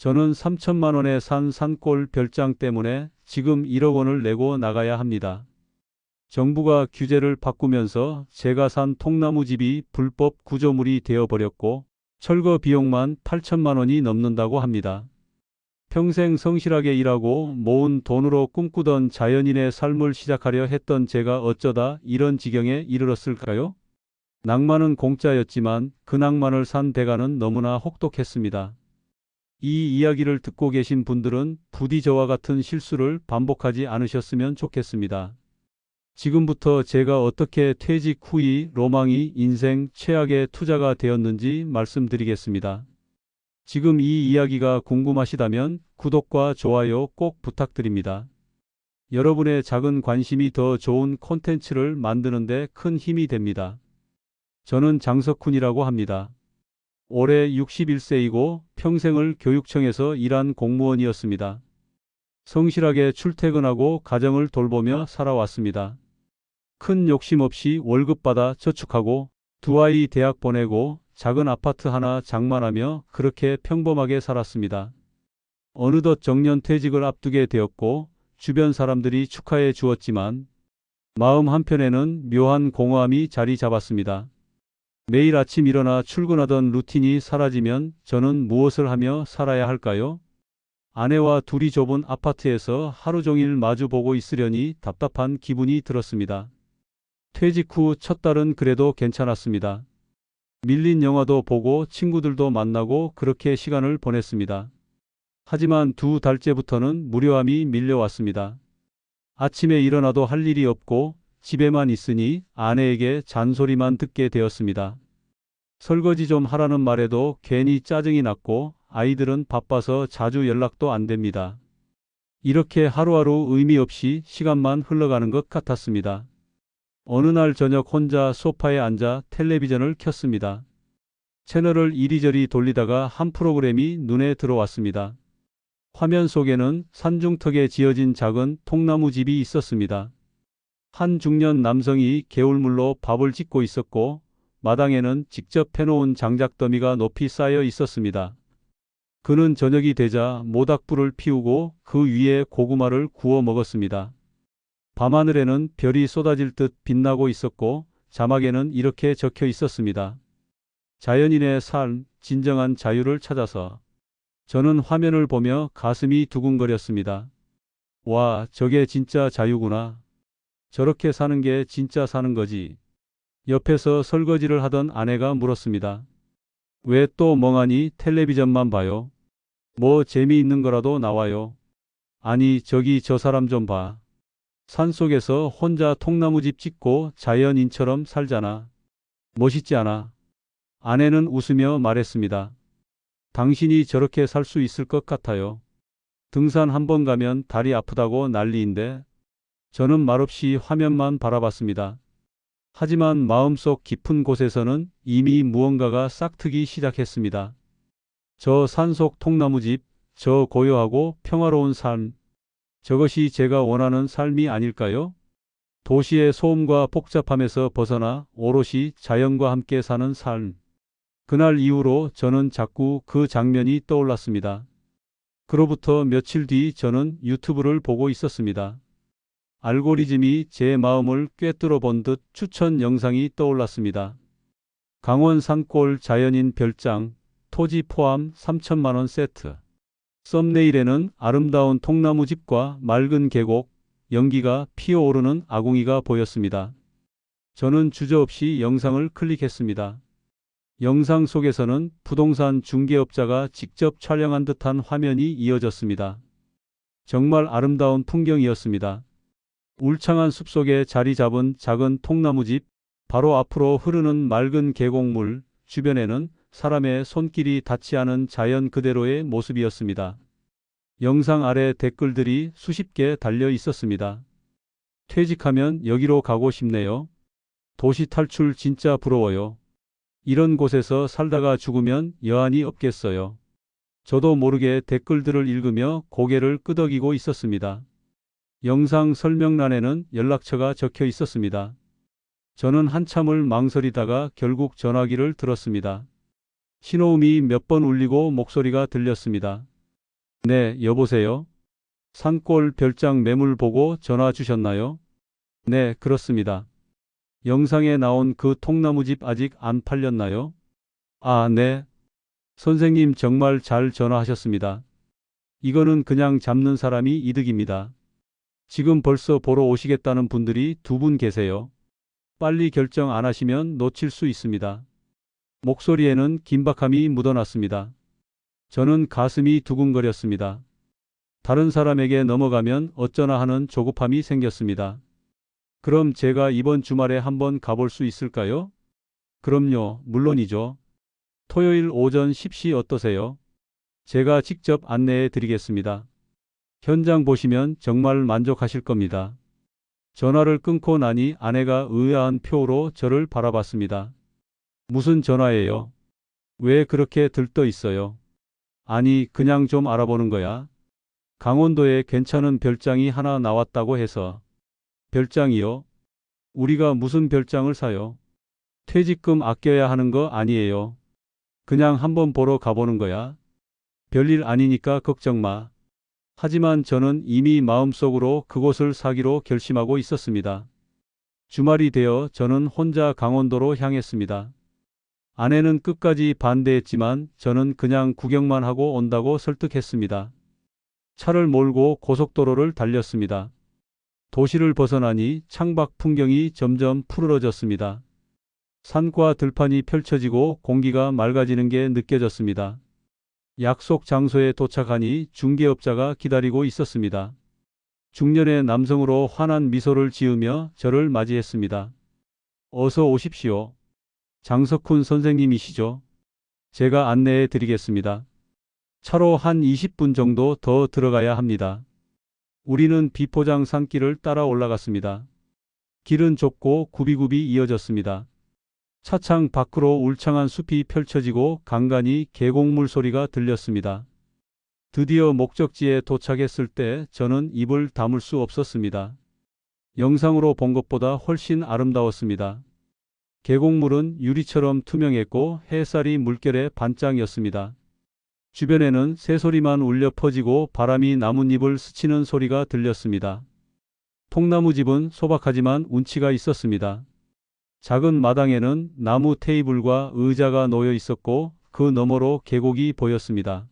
저는 3천만 원에 산 산골 별장 때문에 지금 1억 원을 내고 나가야 합니다. 정부가 규제를 바꾸면서 제가 산 통나무 집이 불법 구조물이 되어버렸고 철거 비용만 8천만 원이 넘는다고 합니다. 평생 성실하게 일하고 모은 돈으로 꿈꾸던 자연인의 삶을 시작하려 했던 제가 어쩌다 이런 지경에 이르렀을까요? 낭만은 공짜였지만 그 낭만을 산 대가는 너무나 혹독했습니다. 이 이야기를 듣고 계신 분들은 부디 저와 같은 실수를 반복하지 않으셨으면 좋겠습니다. 지금부터 제가 어떻게 퇴직 후의 로망이 인생 최악의 투자가 되었는지 말씀드리겠습니다. 지금 이 이야기가 궁금하시다면 구독과 좋아요 꼭 부탁드립니다. 여러분의 작은 관심이 더 좋은 콘텐츠를 만드는 데 큰 힘이 됩니다. 저는 장석훈이라고 합니다. 올해 61세이고 평생을 교육청에서 일한 공무원이었습니다. 성실하게 출퇴근하고 가정을 돌보며 살아왔습니다. 큰 욕심 없이 월급 받아 저축하고 두 아이 대학 보내고 작은 아파트 하나 장만하며 그렇게 평범하게 살았습니다. 어느덧 정년퇴직을 앞두게 되었고 주변 사람들이 축하해 주었지만 마음 한편에는 묘한 공허함이 자리 잡았습니다. 매일 아침 일어나 출근하던 루틴이 사라지면 저는 무엇을 하며 살아야 할까요? 아내와 둘이 좁은 아파트에서 하루 종일 마주보고 있으려니 답답한 기분이 들었습니다. 퇴직 후 첫 달은 그래도 괜찮았습니다. 밀린 영화도 보고 친구들도 만나고 그렇게 시간을 보냈습니다. 하지만 두 달째부터는 무료함이 밀려왔습니다. 아침에 일어나도 할 일이 없고 집에만 있으니 아내에게 잔소리만 듣게 되었습니다. 설거지 좀 하라는 말에도 괜히 짜증이 났고 아이들은 바빠서 자주 연락도 안 됩니다. 이렇게 하루하루 의미 없이 시간만 흘러가는 것 같았습니다. 어느 날 저녁 혼자 소파에 앉아 텔레비전을 켰습니다. 채널을 이리저리 돌리다가 한 프로그램이 눈에 들어왔습니다. 화면 속에는 산중턱에 지어진 작은 통나무 집이 있었습니다. 한 중년 남성이 개울물로 밥을 짓고 있었고 마당에는 직접 해놓은 장작더미가 높이 쌓여 있었습니다. 그는 저녁이 되자 모닥불을 피우고 그 위에 고구마를 구워 먹었습니다. 밤하늘에는 별이 쏟아질 듯 빛나고 있었고 자막에는 이렇게 적혀 있었습니다. 자연인의 삶, 진정한 자유를 찾아서. 저는 화면을 보며 가슴이 두근거렸습니다. 와, 저게 진짜 자유구나. 저렇게 사는 게 진짜 사는 거지. 옆에서 설거지를 하던 아내가 물었습니다. 왜 또 멍하니 텔레비전만 봐요? 뭐 재미있는 거라도 나와요. 아니, 저기 저 사람 좀 봐. 산속에서 혼자 통나무집 짓고 자연인처럼 살잖아. 멋있지 않아? 아내는 웃으며 말했습니다. 당신이 저렇게 살 수 있을 것 같아요. 등산 한 번 가면 다리 아프다고 난리인데. 저는 말없이 화면만 바라봤습니다. 하지만 마음속 깊은 곳에서는 이미 무언가가 싹트기 시작했습니다. 저 산속 통나무집, 저 고요하고 평화로운 삶. 저것이 제가 원하는 삶이 아닐까요? 도시의 소음과 복잡함에서 벗어나 오롯이 자연과 함께 사는 삶. 그날 이후로 저는 자꾸 그 장면이 떠올랐습니다. 그로부터 며칠 뒤 저는 유튜브를 보고 있었습니다. 알고리즘이 제 마음을 꿰뚫어 본 듯 추천 영상이 떠올랐습니다. 강원 산골 자연인 별장, 토지 포함 3천만 원 세트. 썸네일에는 아름다운 통나무 집과 맑은 계곡, 연기가 피어오르는 아궁이가 보였습니다. 저는 주저없이 영상을 클릭했습니다. 영상 속에서는 부동산 중개업자가 직접 촬영한 듯한 화면이 이어졌습니다. 정말 아름다운 풍경이었습니다. 울창한 숲속에 자리 잡은 작은 통나무집, 바로 앞으로 흐르는 맑은 계곡물, 주변에는 사람의 손길이 닿지 않은 자연 그대로의 모습이었습니다. 영상 아래 댓글들이 수십 개 달려 있었습니다. 퇴직하면 여기로 가고 싶네요. 도시 탈출 진짜 부러워요. 이런 곳에서 살다가 죽으면 여한이 없겠어요. 저도 모르게 댓글들을 읽으며 고개를 끄덕이고 있었습니다. 영상 설명란에는 연락처가 적혀 있었습니다. 저는 한참을 망설이다가 결국 전화기를 들었습니다. 신호음이 몇 번 울리고 목소리가 들렸습니다. 네, 여보세요? 산골 별장 매물 보고 전화 주셨나요? 네, 그렇습니다. 영상에 나온 그 통나무집 아직 안 팔렸나요? 아, 네. 선생님 정말 잘 전화하셨습니다. 이거는 그냥 잡는 사람이 이득입니다. 지금 벌써 보러 오시겠다는 분들이 두 분 계세요. 빨리 결정 안 하시면 놓칠 수 있습니다. 목소리에는 긴박함이 묻어났습니다. 저는 가슴이 두근거렸습니다. 다른 사람에게 넘어가면 어쩌나 하는 조급함이 생겼습니다. 그럼 제가 이번 주말에 한번 가볼 수 있을까요? 그럼요, 물론이죠. 토요일 오전 10시 어떠세요? 제가 직접 안내해 드리겠습니다. 현장 보시면 정말 만족하실 겁니다. 전화를 끊고 나니 아내가 의아한 표로 저를 바라봤습니다. 무슨 전화예요? 왜 그렇게 들떠 있어요? 아니, 그냥 좀 알아보는 거야. 강원도에 괜찮은 별장이 하나 나왔다고 해서. 별장이요? 우리가 무슨 별장을 사요? 퇴직금 아껴야 하는 거 아니에요. 그냥 한번 보러 가보는 거야. 별일 아니니까 걱정 마. 하지만 저는 이미 마음속으로 그곳을 사기로 결심하고 있었습니다. 주말이 되어 저는 혼자 강원도로 향했습니다. 아내는 끝까지 반대했지만 저는 그냥 구경만 하고 온다고 설득했습니다. 차를 몰고 고속도로를 달렸습니다. 도시를 벗어나니 창밖 풍경이 점점 푸르러졌습니다. 산과 들판이 펼쳐지고 공기가 맑아지는 게 느껴졌습니다. 약속 장소에 도착하니 중개업자가 기다리고 있었습니다. 중년의 남성으로 환한 미소를 지으며 저를 맞이했습니다. 어서 오십시오. 장석훈 선생님이시죠? 제가 안내해 드리겠습니다. 차로 한 20분 정도 더 들어가야 합니다. 우리는 비포장 산길을 따라 올라갔습니다. 길은 좁고 굽이굽이 이어졌습니다. 차창 밖으로 울창한 숲이 펼쳐지고 간간히 계곡물 소리가 들렸습니다. 드디어 목적지에 도착했을 때 저는 입을 다물 수 없었습니다. 영상으로 본 것보다 훨씬 아름다웠습니다. 계곡물은 유리처럼 투명했고 햇살이 물결에 반짝였습니다. 주변에는 새소리만 울려 퍼지고 바람이 나뭇잎을 스치는 소리가 들렸습니다. 통나무집은 소박하지만 운치가 있었습니다. 작은 마당에는 나무 테이블과 의자가 놓여 있었고 그 너머로 계곡이 보였습니다.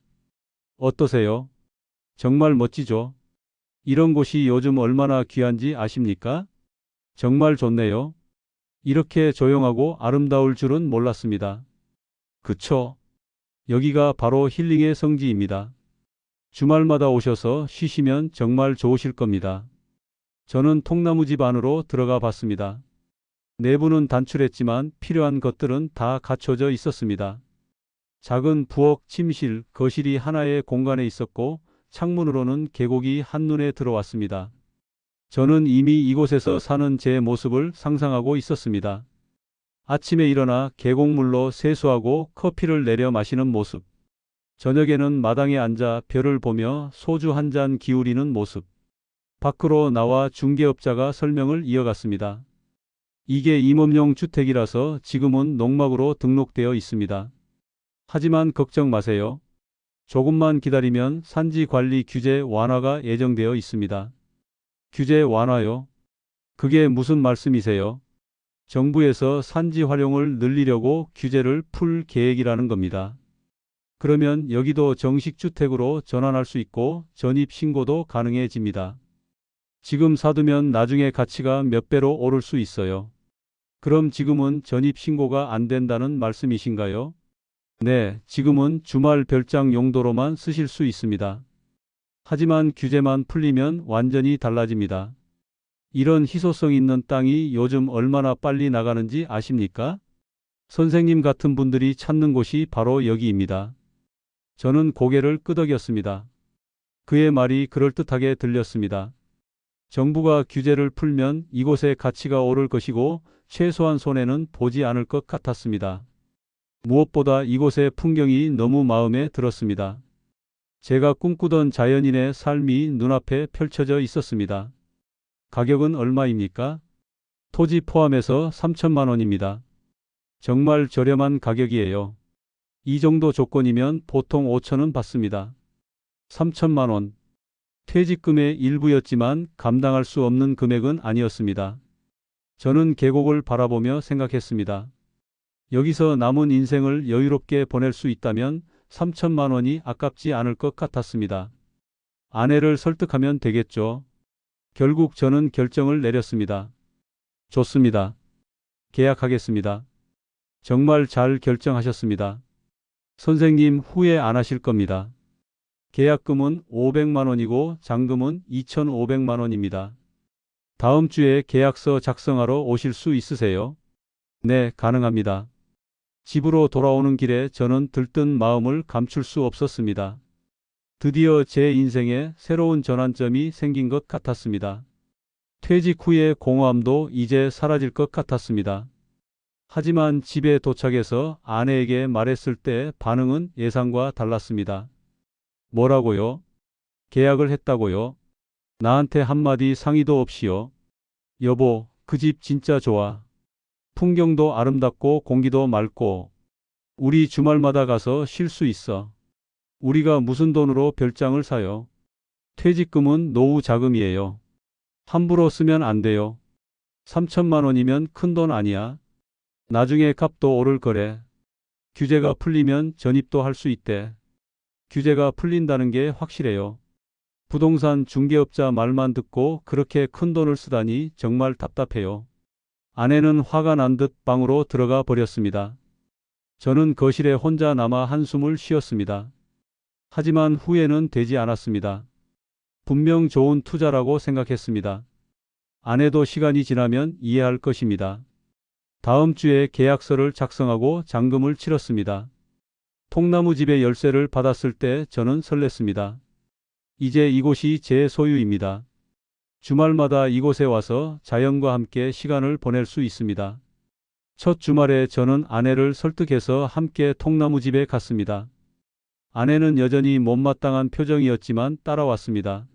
어떠세요? 정말 멋지죠? 이런 곳이 요즘 얼마나 귀한지 아십니까? 정말 좋네요. 이렇게 조용하고 아름다울 줄은 몰랐습니다. 그쵸? 여기가 바로 힐링의 성지입니다. 주말마다 오셔서 쉬시면 정말 좋으실 겁니다. 저는 통나무집 안으로 들어가 봤습니다. 내부는 단출했지만 필요한 것들은 다 갖춰져 있었습니다. 작은 부엌, 침실, 거실이 하나의 공간에 있었고 창문으로는 계곡이 한눈에 들어왔습니다. 저는 이미 이곳에서 사는 제 모습을 상상하고 있었습니다. 아침에 일어나 계곡물로 세수하고 커피를 내려 마시는 모습. 저녁에는 마당에 앉아 별을 보며 소주 한 잔 기울이는 모습. 밖으로 나와 중개업자가 설명을 이어갔습니다. 이게 임업용 주택이라서 지금은 농막으로 등록되어 있습니다. 하지만 걱정 마세요. 조금만 기다리면 산지 관리 규제 완화가 예정되어 있습니다. 규제 완화요? 그게 무슨 말씀이세요? 정부에서 산지 활용을 늘리려고 규제를 풀 계획이라는 겁니다. 그러면 여기도 정식 주택으로 전환할 수 있고 전입 신고도 가능해집니다. 지금 사두면 나중에 가치가 몇 배로 오를 수 있어요. 그럼 지금은 전입 신고가 안 된다는 말씀이신가요? 네, 지금은 주말 별장 용도로만 쓰실 수 있습니다. 하지만 규제만 풀리면 완전히 달라집니다. 이런 희소성 있는 땅이 요즘 얼마나 빨리 나가는지 아십니까? 선생님 같은 분들이 찾는 곳이 바로 여기입니다. 저는 고개를 끄덕였습니다. 그의 말이 그럴듯하게 들렸습니다. 정부가 규제를 풀면 이곳의 가치가 오를 것이고 최소한 손해는 보지 않을 것 같았습니다. 무엇보다 이곳의 풍경이 너무 마음에 들었습니다. 제가 꿈꾸던 자연인의 삶이 눈앞에 펼쳐져 있었습니다. 가격은 얼마입니까? 토지 포함해서 3천만 원입니다. 정말 저렴한 가격이에요. 이 정도 조건이면 보통 5천 원 받습니다. 3천만 원. 퇴직금의 일부였지만 감당할 수 없는 금액은 아니었습니다. 저는 계곡을 바라보며 생각했습니다. 여기서 남은 인생을 여유롭게 보낼 수 있다면 3천만 원이 아깝지 않을 것 같았습니다. 아내를 설득하면 되겠죠. 결국 저는 결정을 내렸습니다. 좋습니다. 계약하겠습니다. 정말 잘 결정하셨습니다. 선생님 후회 안 하실 겁니다. 계약금은 500만 원이고 잔금은 2,500만 원입니다. 다음 주에 계약서 작성하러 오실 수 있으세요? 네, 가능합니다. 집으로 돌아오는 길에 저는 들뜬 마음을 감출 수 없었습니다. 드디어 제 인생에 새로운 전환점이 생긴 것 같았습니다. 퇴직 후의 공허함도 이제 사라질 것 같았습니다. 하지만 집에 도착해서 아내에게 말했을 때 반응은 예상과 달랐습니다. 뭐라고요? 계약을 했다고요? 나한테 한마디 상의도 없이요? 여보, 그 집 진짜 좋아. 풍경도 아름답고 공기도 맑고 우리 주말마다 가서 쉴 수 있어. 우리가 무슨 돈으로 별장을 사요? 퇴직금은 노후 자금이에요. 함부로 쓰면 안 돼요. 3천만 원이면 큰 돈 아니야. 나중에 값도 오를 거래. 규제가 풀리면 전입도 할 수 있대. 규제가 풀린다는 게 확실해요. 부동산 중개업자 말만 듣고 그렇게 큰 돈을 쓰다니 정말 답답해요. 아내는 화가 난 듯 방으로 들어가 버렸습니다. 저는 거실에 혼자 남아 한숨을 쉬었습니다. 하지만 후회는 되지 않았습니다. 분명 좋은 투자라고 생각했습니다. 아내도 시간이 지나면 이해할 것입니다. 다음 주에 계약서를 작성하고 잔금을 치렀습니다. 통나무 집의 열쇠를 받았을 때 저는 설렜습니다. 이제 이곳이 제 소유입니다. 주말마다 이곳에 와서 자연과 함께 시간을 보낼 수 있습니다. 첫 주말에 저는 아내를 설득해서 함께 통나무 집에 갔습니다. 아내는 여전히 못마땅한 표정이었지만 따라왔습니다.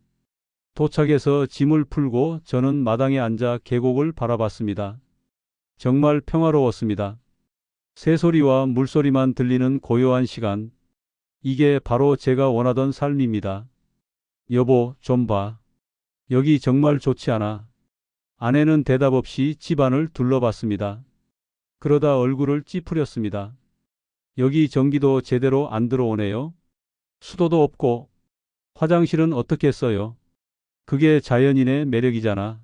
도착해서 짐을 풀고 저는 마당에 앉아 계곡을 바라봤습니다. 정말 평화로웠습니다. 새소리와 물소리만 들리는 고요한 시간. 이게 바로 제가 원하던 삶입니다. 여보, 좀 봐. 여기 정말 좋지 않아? 아내는 대답 없이 집안을 둘러봤습니다. 그러다 얼굴을 찌푸렸습니다. 여기 전기도 제대로 안 들어오네요. 수도도 없고. 화장실은 어떻게 써요? 그게 자연인의 매력이잖아.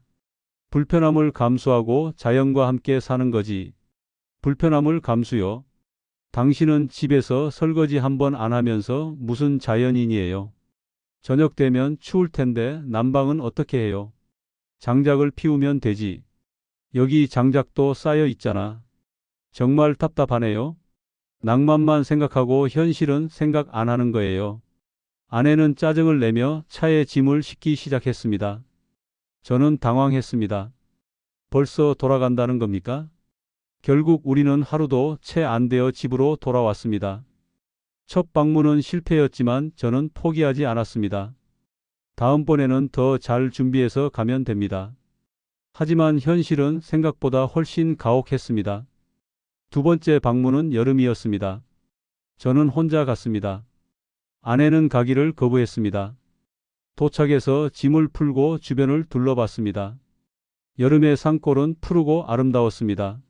불편함을 감수하고 자연과 함께 사는 거지. 불편함을 감수요? 당신은 집에서 설거지 한 번 안 하면서 무슨 자연인이에요? 저녁 되면 추울 텐데 난방은 어떻게 해요? 장작을 피우면 되지. 여기 장작도 쌓여 있잖아. 정말 답답하네요. 낭만만 생각하고 현실은 생각 안 하는 거예요. 아내는 짜증을 내며 차에 짐을 싣기 시작했습니다. 저는 당황했습니다. 벌써 돌아간다는 겁니까? 결국 우리는 하루도 채 안 되어 집으로 돌아왔습니다. 첫 방문은 실패였지만 저는 포기하지 않았습니다. 다음번에는 더 잘 준비해서 가면 됩니다. 하지만 현실은 생각보다 훨씬 가혹했습니다. 두 번째 방문은 여름이었습니다. 저는 혼자 갔습니다. 아내는 가기를 거부했습니다. 도착해서 짐을 풀고 주변을 둘러봤습니다. 여름의 산골은 푸르고 아름다웠습니다.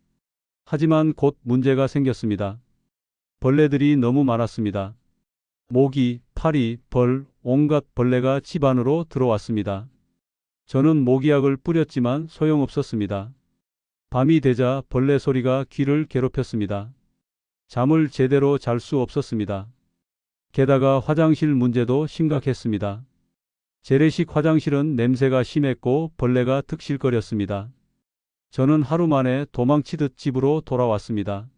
하지만 곧 문제가 생겼습니다. 벌레들이 너무 많았습니다. 모기, 파리, 벌, 온갖 벌레가 집 안으로 들어왔습니다. 저는 모기약을 뿌렸지만 소용없었습니다. 밤이 되자 벌레 소리가 귀를 괴롭혔습니다. 잠을 제대로 잘 수 없었습니다. 게다가 화장실 문제도 심각했습니다. 재래식 화장실은 냄새가 심했고 벌레가 득실거렸습니다. 저는 하루 만에 도망치듯 집으로 돌아왔습니다.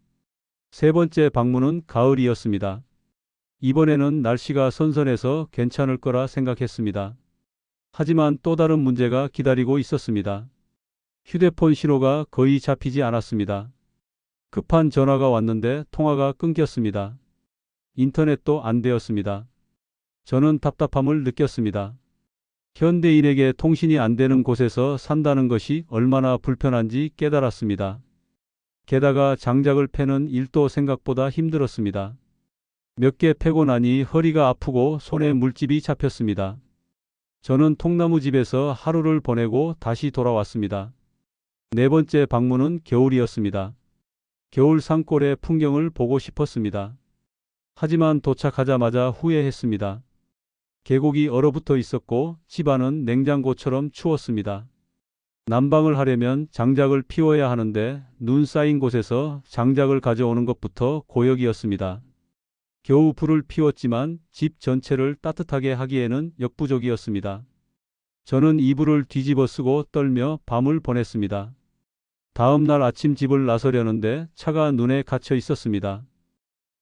세 번째 방문은 가을이었습니다. 이번에는 날씨가 선선해서 괜찮을 거라 생각했습니다. 하지만 또 다른 문제가 기다리고 있었습니다. 휴대폰 신호가 거의 잡히지 않았습니다. 급한 전화가 왔는데 통화가 끊겼습니다. 인터넷도 안 되었습니다. 저는 답답함을 느꼈습니다. 현대인에게 통신이 안 되는 곳에서 산다는 것이 얼마나 불편한지 깨달았습니다. 게다가 장작을 패는 일도 생각보다 힘들었습니다. 몇 개 패고 나니 허리가 아프고 손에 물집이 잡혔습니다. 저는 통나무집에서 하루를 보내고 다시 돌아왔습니다. 네 번째 방문은 겨울이었습니다. 겨울 산골의 풍경을 보고 싶었습니다. 하지만 도착하자마자 후회했습니다. 계곡이 얼어붙어 있었고 집안은 냉장고처럼 추웠습니다. 난방을 하려면 장작을 피워야 하는데 눈 쌓인 곳에서 장작을 가져오는 것부터 고역이었습니다. 겨우 불을 피웠지만 집 전체를 따뜻하게 하기에는 역부족이었습니다. 저는 이불을 뒤집어 쓰고 떨며 밤을 보냈습니다. 다음 날 아침 집을 나서려는데 차가 눈에 갇혀 있었습니다.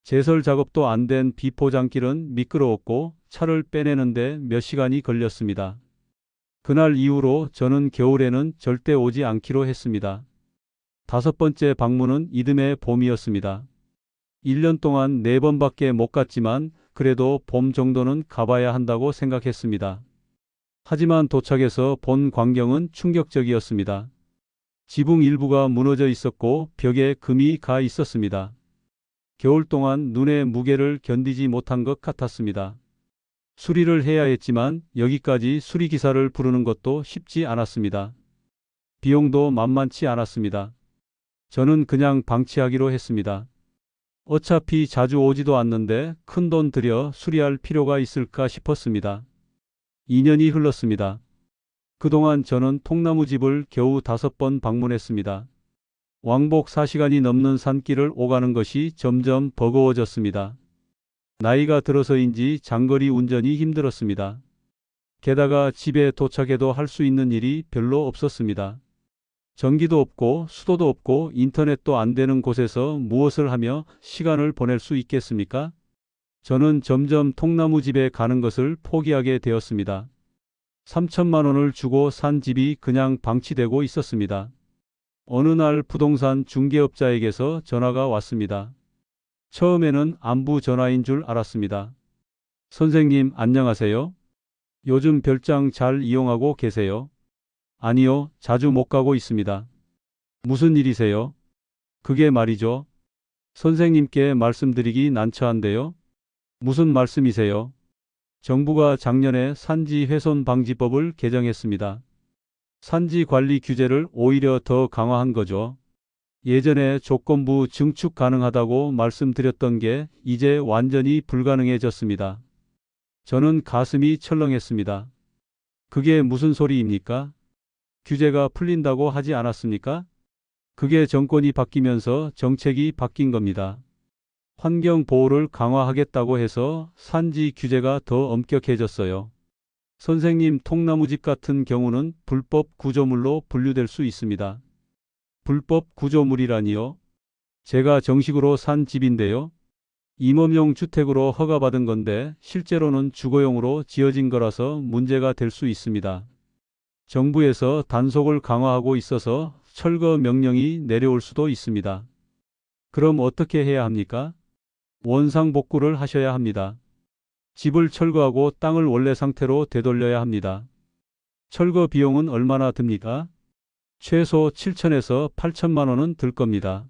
제설 작업도 안 된 비포장길은 미끄러웠고 차를 빼내는데 몇 시간이 걸렸습니다. 그날 이후로 저는 겨울에는 절대 오지 않기로 했습니다. 다섯 번째 방문은 이듬해 봄이었습니다. 1년 동안 4번밖에 못 갔지만 그래도 봄 정도는 가봐야 한다고 생각했습니다. 하지만 도착해서 본 광경은 충격적이었습니다. 지붕 일부가 무너져 있었고 벽에 금이 가 있었습니다. 겨울 동안 눈의 무게를 견디지 못한 것 같았습니다. 수리를 해야 했지만 여기까지 수리기사를 부르는 것도 쉽지 않았습니다. 비용도 만만치 않았습니다. 저는 그냥 방치하기로 했습니다. 어차피 자주 오지도 않는데 큰돈 들여 수리할 필요가 있을까 싶었습니다. 2년이 흘렀습니다. 그동안 저는 통나무집을 겨우 5번 방문했습니다. 왕복 4시간이 넘는 산길을 오가는 것이 점점 버거워졌습니다. 나이가 들어서인지 장거리 운전이 힘들었습니다. 게다가 집에 도착해도 할 수 있는 일이 별로 없었습니다. 전기도 없고 수도도 없고 인터넷도 안 되는 곳에서 무엇을 하며 시간을 보낼 수 있겠습니까? 저는 점점 통나무집에 가는 것을 포기하게 되었습니다. 3천만 원을 주고 산 집이 그냥 방치되고 있었습니다. 어느 날 부동산 중개업자에게서 전화가 왔습니다. 처음에는 안부 전화인 줄 알았습니다. 선생님 안녕하세요? 요즘 별장 잘 이용하고 계세요? 아니요, 자주 못 가고 있습니다. 무슨 일이세요? 그게 말이죠. 선생님께 말씀드리기 난처한데요. 무슨 말씀이세요? 정부가 작년에 산지 훼손 방지법을 개정했습니다. 산지 관리 규제를 오히려 더 강화한 거죠. 예전에 조건부 증축 가능하다고 말씀드렸던 게 이제 완전히 불가능해졌습니다. 저는 가슴이 철렁했습니다. 그게 무슨 소리입니까? 규제가 풀린다고 하지 않았습니까? 그게 정권이 바뀌면서 정책이 바뀐 겁니다. 환경 보호를 강화하겠다고 해서 산지 규제가 더 엄격해졌어요. 선생님, 통나무집 같은 경우는 불법 구조물로 분류될 수 있습니다. 불법 구조물이라니요? 제가 정식으로 산 집인데요. 임업용 주택으로 허가받은 건데 실제로는 주거용으로 지어진 거라서 문제가 될 수 있습니다. 정부에서 단속을 강화하고 있어서 철거 명령이 내려올 수도 있습니다. 그럼 어떻게 해야 합니까? 원상복구를 하셔야 합니다. 집을 철거하고 땅을 원래 상태로 되돌려야 합니다. 철거 비용은 얼마나 듭니까? 최소 7천에서 8천만 원은 들 겁니다.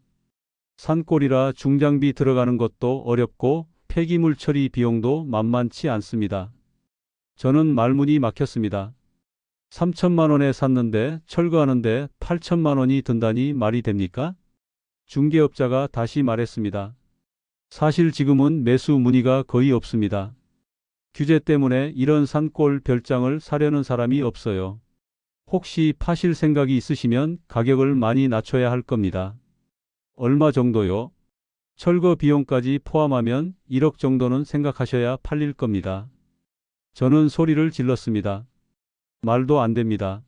산골이라 중장비 들어가는 것도 어렵고 폐기물 처리 비용도 만만치 않습니다. 저는 말문이 막혔습니다. 3천만 원에 샀는데 철거하는데 8천만 원이 든다니 말이 됩니까? 중개업자가 다시 말했습니다. 사실 지금은 매수 문의가 거의 없습니다. 규제 때문에 이런 산골 별장을 사려는 사람이 없어요. 혹시 파실 생각이 있으시면 가격을 많이 낮춰야 할 겁니다. 얼마 정도요? 철거 비용까지 포함하면 1억 정도는 생각하셔야 팔릴 겁니다. 저는 소리를 질렀습니다. 말도 안 됩니다.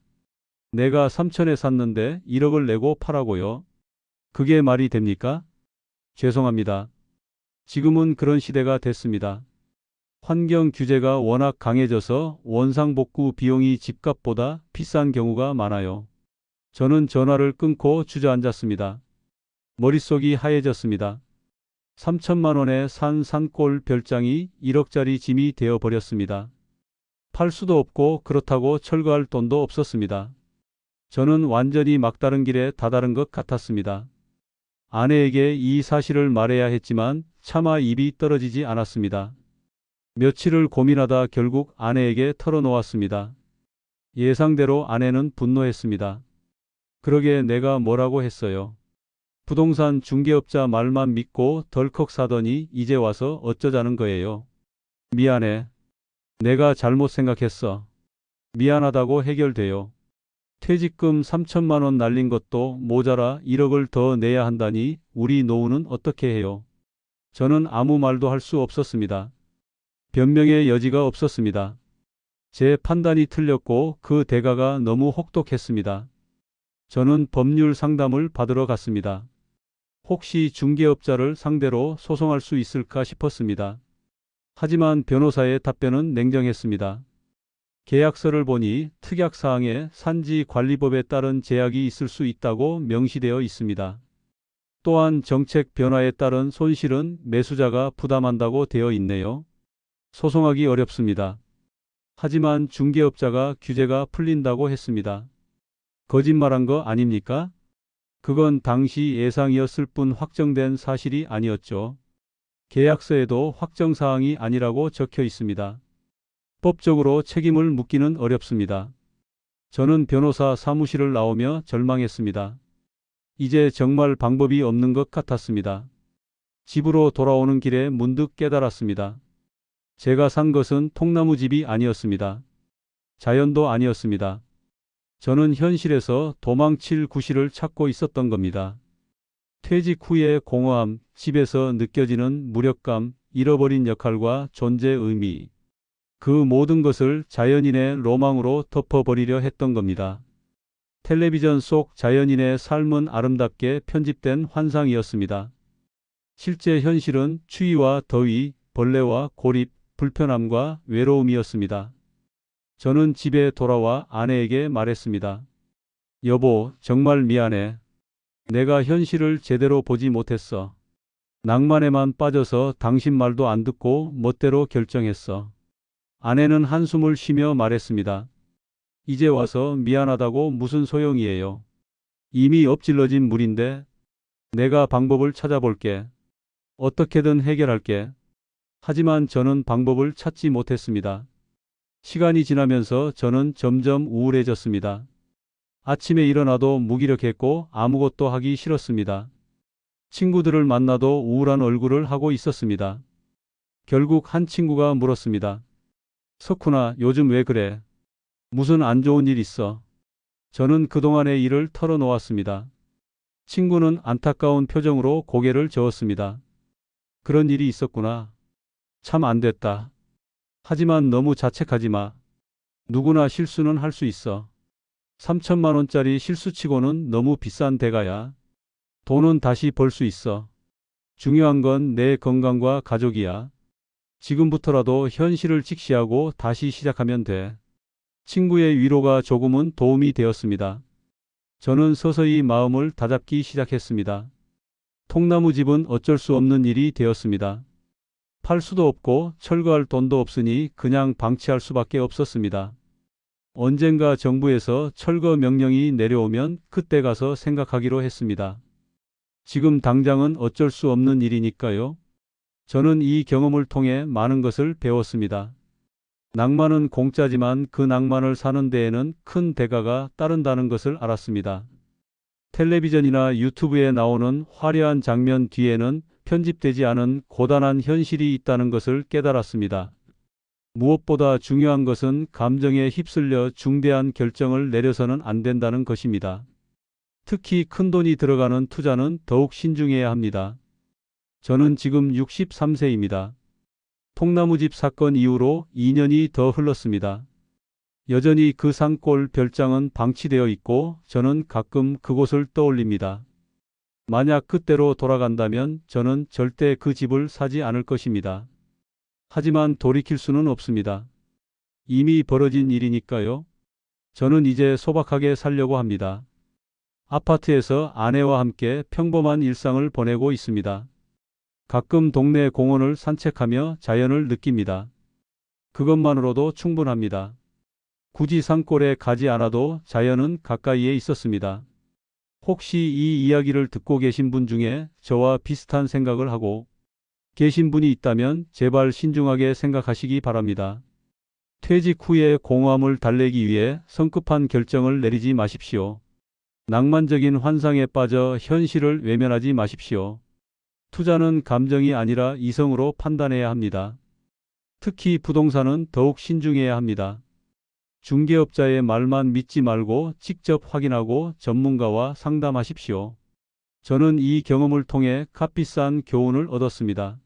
내가 3천에 샀는데 1억을 내고 파라고요? 그게 말이 됩니까? 죄송합니다. 지금은 그런 시대가 됐습니다. 환경 규제가 워낙 강해져서 원상복구 비용이 집값보다 비싼 경우가 많아요. 저는 전화를 끊고 주저앉았습니다. 머릿속이 하얘졌습니다. 3천만 원에 산 산골 별장이 1억짜리 짐이 되어버렸습니다. 팔 수도 없고 그렇다고 철거할 돈도 없었습니다. 저는 완전히 막다른 길에 다다른 것 같았습니다. 아내에게 이 사실을 말해야 했지만 차마 입이 떨어지지 않았습니다. 며칠을 고민하다 결국 아내에게 털어놓았습니다. 예상대로 아내는 분노했습니다. 그러게 내가 뭐라고 했어요. 부동산 중개업자 말만 믿고 덜컥 사더니 이제 와서 어쩌자는 거예요. 미안해. 내가 잘못 생각했어. 미안하다고 해결돼요. 퇴직금 3천만 원 날린 것도 모자라 1억을 더 내야 한다니 우리 노후는 어떻게 해요? 저는 아무 말도 할 수 없었습니다. 변명의 여지가 없었습니다. 제 판단이 틀렸고 그 대가가 너무 혹독했습니다. 저는 법률 상담을 받으러 갔습니다. 혹시 중개업자를 상대로 소송할 수 있을까 싶었습니다. 하지만 변호사의 답변은 냉정했습니다. 계약서를 보니 특약사항에 산지관리법에 따른 제약이 있을 수 있다고 명시되어 있습니다. 또한 정책 변화에 따른 손실은 매수자가 부담한다고 되어 있네요. 소송하기 어렵습니다. 하지만 중개업자가 규제가 풀린다고 했습니다. 거짓말한 거 아닙니까? 그건 당시 예상이었을 뿐 확정된 사실이 아니었죠. 계약서에도 확정사항이 아니라고 적혀 있습니다. 법적으로 책임을 묻기는 어렵습니다. 저는 변호사 사무실을 나오며 절망했습니다. 이제 정말 방법이 없는 것 같았습니다. 집으로 돌아오는 길에 문득 깨달았습니다. 제가 산 것은 통나무집이 아니었습니다. 자연도 아니었습니다. 저는 현실에서 도망칠 구실을 찾고 있었던 겁니다. 퇴직 후의 공허함, 집에서 느껴지는 무력감, 잃어버린 역할과 존재 의미. 그 모든 것을 자연인의 로망으로 덮어버리려 했던 겁니다. 텔레비전 속 자연인의 삶은 아름답게 편집된 환상이었습니다. 실제 현실은 추위와 더위, 벌레와 고립, 불편함과 외로움이었습니다. 저는 집에 돌아와 아내에게 말했습니다. 여보, 정말 미안해. 내가 현실을 제대로 보지 못했어. 낭만에만 빠져서 당신 말도 안 듣고 멋대로 결정했어. 아내는 한숨을 쉬며 말했습니다. 이제 와서 미안하다고 무슨 소용이에요. 이미 엎질러진 물인데 내가 방법을 찾아볼게. 어떻게든 해결할게. 하지만 저는 방법을 찾지 못했습니다. 시간이 지나면서 저는 점점 우울해졌습니다. 아침에 일어나도 무기력했고 아무것도 하기 싫었습니다. 친구들을 만나도 우울한 얼굴을 하고 있었습니다. 결국 한 친구가 물었습니다. 석훈아, 요즘 왜 그래? 무슨 안 좋은 일 있어? 저는 그동안의 일을 털어놓았습니다. 친구는 안타까운 표정으로 고개를 저었습니다. 그런 일이 있었구나. 참 안 됐다. 하지만 너무 자책하지 마. 누구나 실수는 할 수 있어. 3천만 원짜리 실수치고는 너무 비싼 대가야. 돈은 다시 벌 수 있어. 중요한 건 내 건강과 가족이야. 지금부터라도 현실을 직시하고 다시 시작하면 돼. 친구의 위로가 조금은 도움이 되었습니다. 저는 서서히 마음을 다잡기 시작했습니다. 통나무집은 어쩔 수 없는 일이 되었습니다. 팔 수도 없고 철거할 돈도 없으니 그냥 방치할 수밖에 없었습니다. 언젠가 정부에서 철거 명령이 내려오면 그때 가서 생각하기로 했습니다. 지금 당장은 어쩔 수 없는 일이니까요. 저는 이 경험을 통해 많은 것을 배웠습니다. 낭만은 공짜지만 그 낭만을 사는 데에는 큰 대가가 따른다는 것을 알았습니다. 텔레비전이나 유튜브에 나오는 화려한 장면 뒤에는 편집되지 않은 고단한 현실이 있다는 것을 깨달았습니다. 무엇보다 중요한 것은 감정에 휩쓸려 중대한 결정을 내려서는 안 된다는 것입니다. 특히 큰돈이 들어가는 투자는 더욱 신중해야 합니다. 저는 지금 63세입니다. 통나무집 사건 이후로 2년이 더 흘렀습니다. 여전히 그 산골 별장은 방치되어 있고 저는 가끔 그곳을 떠올립니다. 만약 그때로 돌아간다면 저는 절대 그 집을 사지 않을 것입니다. 하지만 돌이킬 수는 없습니다. 이미 벌어진 일이니까요. 저는 이제 소박하게 살려고 합니다. 아파트에서 아내와 함께 평범한 일상을 보내고 있습니다. 가끔 동네 공원을 산책하며 자연을 느낍니다. 그것만으로도 충분합니다. 굳이 산골에 가지 않아도 자연은 가까이에 있었습니다. 혹시 이 이야기를 듣고 계신 분 중에 저와 비슷한 생각을 하고 계신 분이 있다면 제발 신중하게 생각하시기 바랍니다. 퇴직 후에 공허함을 달래기 위해 성급한 결정을 내리지 마십시오. 낭만적인 환상에 빠져 현실을 외면하지 마십시오. 투자는 감정이 아니라 이성으로 판단해야 합니다. 특히 부동산은 더욱 신중해야 합니다. 중개업자의 말만 믿지 말고 직접 확인하고 전문가와 상담하십시오. 저는 이 경험을 통해 값비싼 교훈을 얻었습니다.